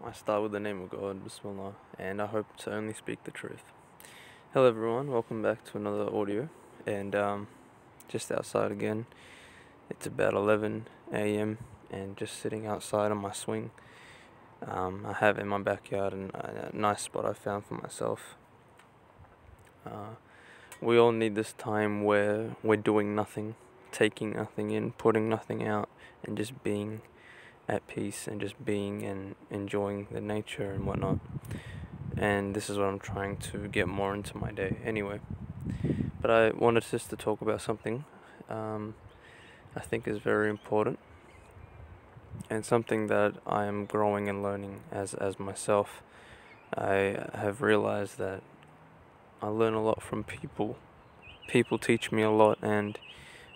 I start with the name of God, Bismillah, and I hope to only speak the truth. Hello everyone, welcome back to another audio, and just outside again. It's about 11 a.m. and just sitting outside on my swing. I have in my backyard a nice spot I found for myself. We all need this time where we're doing nothing, taking nothing in, putting nothing out, and just being at peace and just being and enjoying the nature and whatnot. And this is what I'm trying to get more into my day anyway. But I wanted just to talk about something I think is very important, and something that I am growing and learning as myself. I have realized that I learn a lot from people. People teach me a lot, and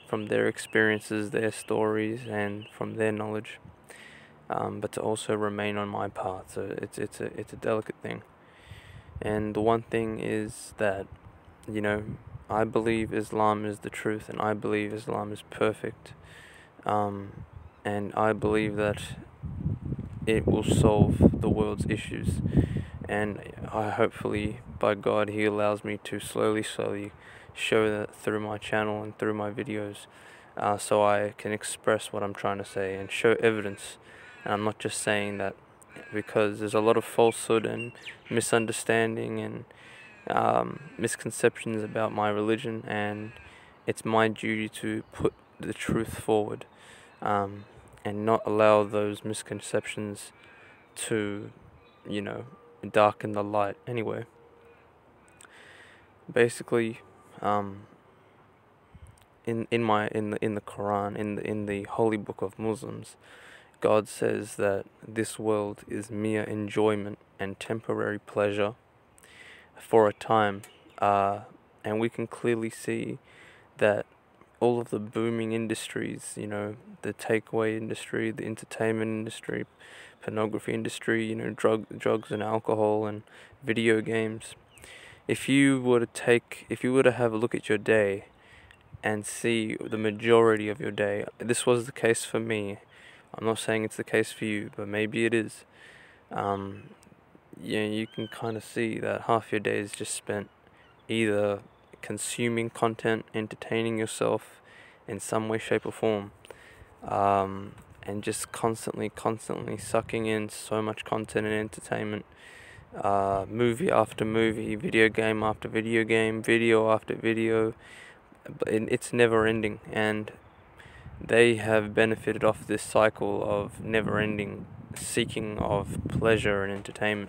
from their experiences, their stories, and from their knowledge. But to also remain on my path. So it's a delicate thing. And the one thing is that, I believe Islam is the truth, and I believe Islam is perfect. And I believe that it will solve the world's issues. And I hopefully, by God, He allows me to slowly show that through my channel and through my videos, so I can express what I'm trying to say and show evidence. And I'm not just saying that because there's a lot of falsehood and misunderstanding and misconceptions about my religion, and it's my duty to put the truth forward, and not allow those misconceptions to, darken the light. Anyway, basically, in the Quran, in the holy book of Muslims, God says that this world is mere enjoyment and temporary pleasure for a time, and we can clearly see that all of the booming industries, the takeaway industry, the entertainment industry, pornography industry, drugs and alcohol and video games. If you were to have a look at your day and see the majority of your day, this was the case for me. I'm not saying it's the case for you, but maybe it is. You can kind of see that half your day is just spent either consuming content, entertaining yourself in some way, shape, or form, and just constantly sucking in so much content and entertainment, movie after movie, video game after video game, video after video. It's never ending, and they have benefited off this cycle of never-ending seeking of pleasure and entertainment.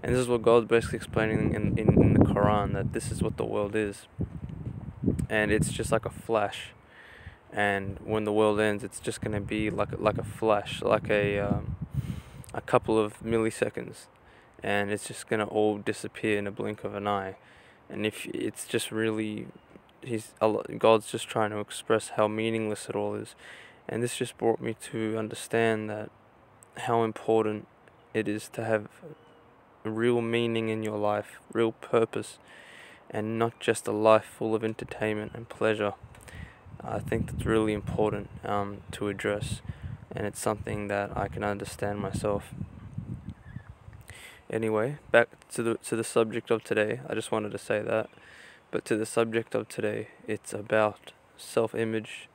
And this is what God's basically explaining in the Quran, that this is what the world is. And it's just like a flash. And when the world ends, it's just going to be like a flash, like a couple of milliseconds. And it's just going to all disappear in a blink of an eye. And if it's just really... God's just trying to express how meaningless it all is. And this just brought me to understand that how important it is to have real meaning in your life, real purpose, and not just a life full of entertainment and pleasure. I think that's really important to address, and it's something that I can understand myself. Anyway, back to the subject of today. I just wanted to say that. But to the subject of today, it's about self-image,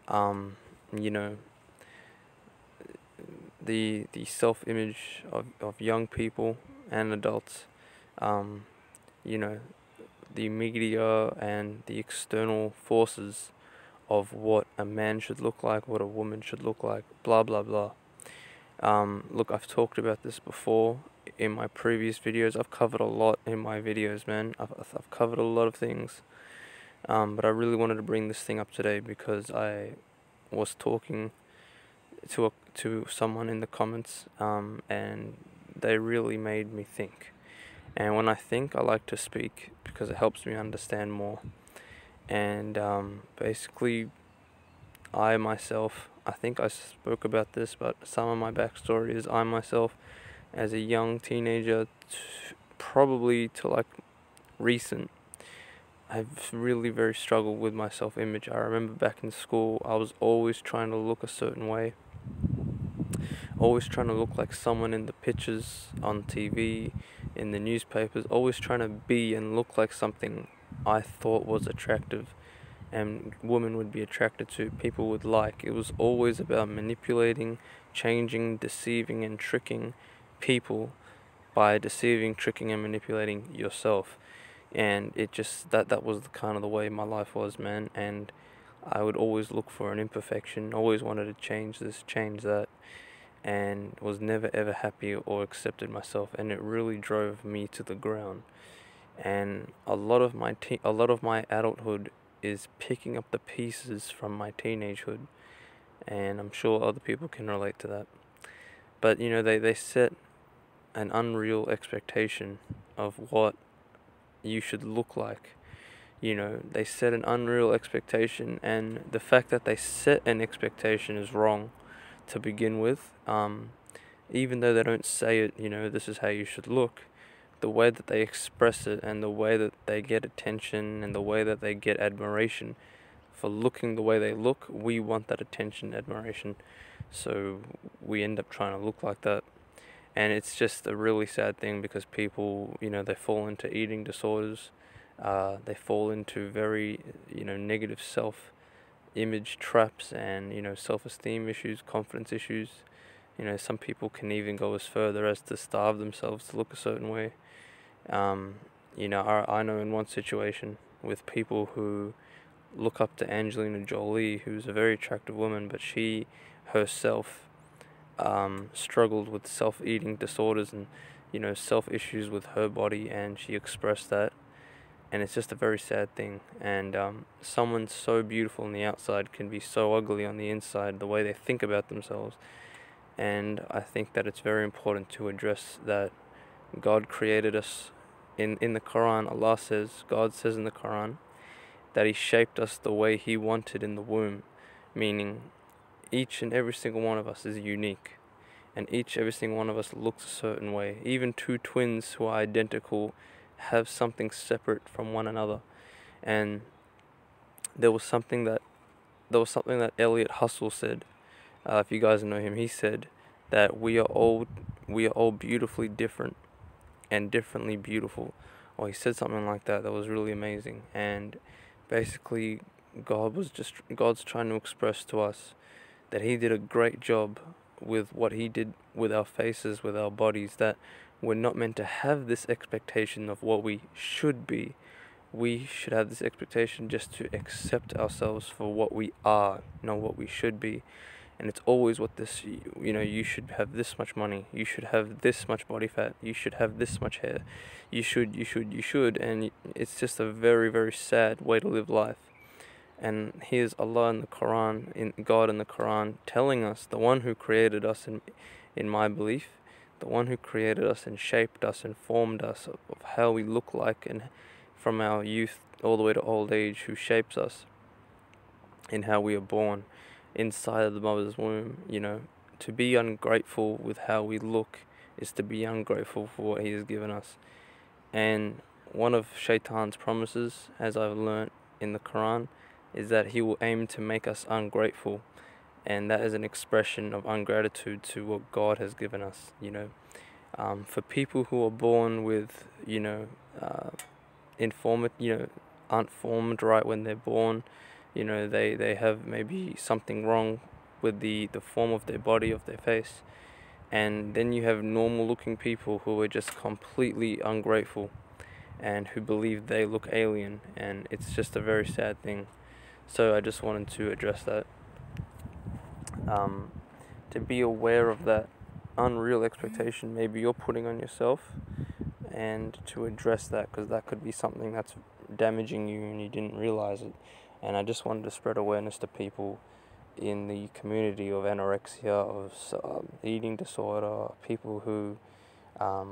the self-image of young people and adults, the media and the external forces of what a man should look like, what a woman should look like, blah, blah, blah. Look, I've talked about this before in my previous videos. I've covered a lot in my videos, man. I've covered a lot of things. But I really wanted to bring this thing up today because I was talking to someone in the comments, and they really made me think. And when I think, I like to speak because it helps me understand more. And basically, I myself, I think I spoke about this, but some of my backstory is I myself, as a young teenager, probably to like recent, I've really very struggled with my self-image. I remember back in school, I was always trying to look a certain way, always trying to look like someone in the pictures on TV, in the newspapers, always trying to be and look like something I thought was attractive and women would be attracted to, people would like. It was always about manipulating, changing, deceiving, and tricking people by deceiving, tricking, and manipulating yourself. And it just that was the kind of the way my life was, man. And I would always look for an imperfection, always wanted to change this, change that, and was never ever happy or accepted myself, and it really drove me to the ground. And a lot of my adulthood is picking up the pieces from my teenagehood, and I'm sure other people can relate to that. But they set an unreal expectation of what you should look like. They set an unreal expectation, and the fact that they set an expectation is wrong to begin with. Even though they don't say it, this is how you should look, the way that they express it and the way that they get attention and the way that they get admiration for looking the way they look, we want that attention, admiration. So we end up trying to look like that. And it's just a really sad thing because people, they fall into eating disorders. They fall into very, negative self-image traps and, self-esteem issues, confidence issues. Some people can even go as further as to starve themselves to look a certain way. I know in one situation with people who look up to Angelina Jolie, who's a very attractive woman, but she herself struggled with self-eating disorders and, self-issues with her body, and she expressed that. And it's just a very sad thing. And someone so beautiful on the outside can be so ugly on the inside, the way they think about themselves. And I think that it's very important to address that God created us. In the Quran, God says in the Quran, that He shaped us the way He wanted in the womb, meaning each and every single one of us is unique, and every single one of us looks a certain way. Even two twins who are identical have something separate from one another. And there was something that Elliot Hustle said. If you guys know him, he said that we are all beautifully different and differently beautiful. Or he said something like that was really amazing. And basically, God's trying to express to us that He did a great job with what He did with our faces, with our bodies, that we're not meant to have this expectation of what we should be. We should have this expectation just to accept ourselves for what we are, not what we should be. And it's always what this, you should have this much money, you should have this much body fat, you should have this much hair, you should, and it's just a very, very sad way to live life. And here's Allah in the Quran, God in the Quran, telling us, the one who created us, in my belief, the one who created us and shaped us and formed us of how we look like, and from our youth all the way to old age, who shapes us in how we are born inside of the mother's womb. To be ungrateful with how we look is to be ungrateful for what He has given us. And one of Shaitan's promises, as I've learnt in the Quran, is that he will aim to make us ungrateful, and that is an expression of ungratitude to what God has given us. For people who are born with aren't formed right when they're born, they have maybe something wrong with the form of their body, of their face, and then you have normal looking people who are just completely ungrateful and who believe they look alien, and it's just a very sad thing. So I just wanted to address that, to be aware of that unreal expectation maybe you're putting on yourself, and to address that, because that could be something that's damaging you and you didn't realize it. And I just wanted to spread awareness to people in the community of anorexia, of eating disorder, people who are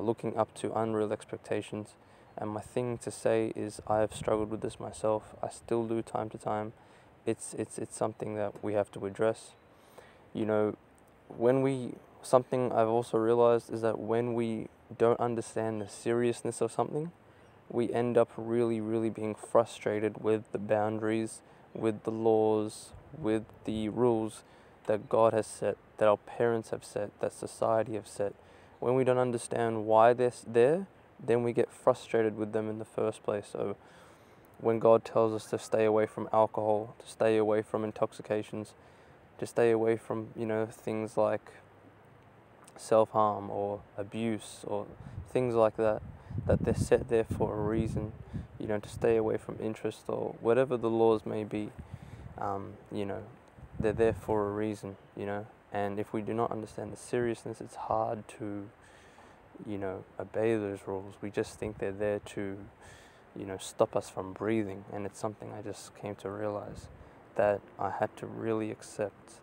looking up to unreal expectations. And my thing to say is, I have struggled with this myself. I still do time to time. It's something that we have to address. Something I've also realized is that when we don't understand the seriousness of something, we end up really, really being frustrated with the boundaries, with the laws, with the rules that God has set, that our parents have set, that society have set. When we don't understand why they're there, then we get frustrated with them in the first place. So when God tells us to stay away from alcohol, to stay away from intoxications, to stay away from, things like self-harm or abuse or things like that, that they're set there for a reason, to stay away from interest or whatever the laws may be, they're there for a reason, and if we do not understand the seriousness, it's hard to, obey those rules. We just think they're there to, stop us from breathing, and it's something I just came to realize, that I had to really accept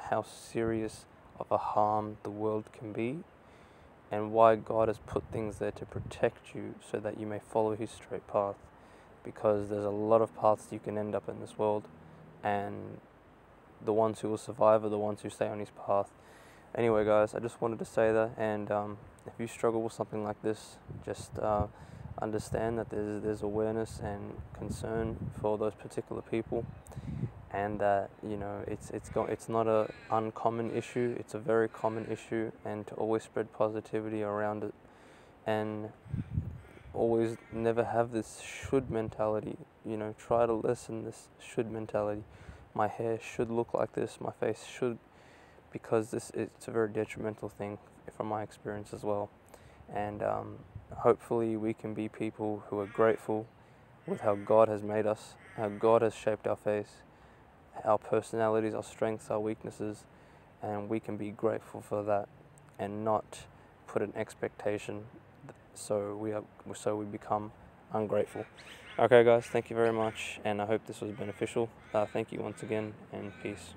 how serious of a harm the world can be, and why God has put things there to protect you so that you may follow His straight path, because there's a lot of paths you can end up in this world, and the ones who will survive are the ones who stay on His path. Anyway, guys, I just wanted to say that, and if you struggle with something like this, just understand that there's awareness and concern for those particular people, and that it's not a uncommon issue. It's a very common issue, and to always spread positivity around it, and always never have this should mentality. Try to lessen this should mentality. My hair should look like this, my face should, because it's a very detrimental thing from my experience as well. And hopefully we can be people who are grateful with how God has made us, how God has shaped our face, our personalities, our strengths, our weaknesses, and we can be grateful for that and not put an expectation so we become ungrateful. Okay, guys, thank you very much, and I hope this was beneficial. Thank you once again, and peace.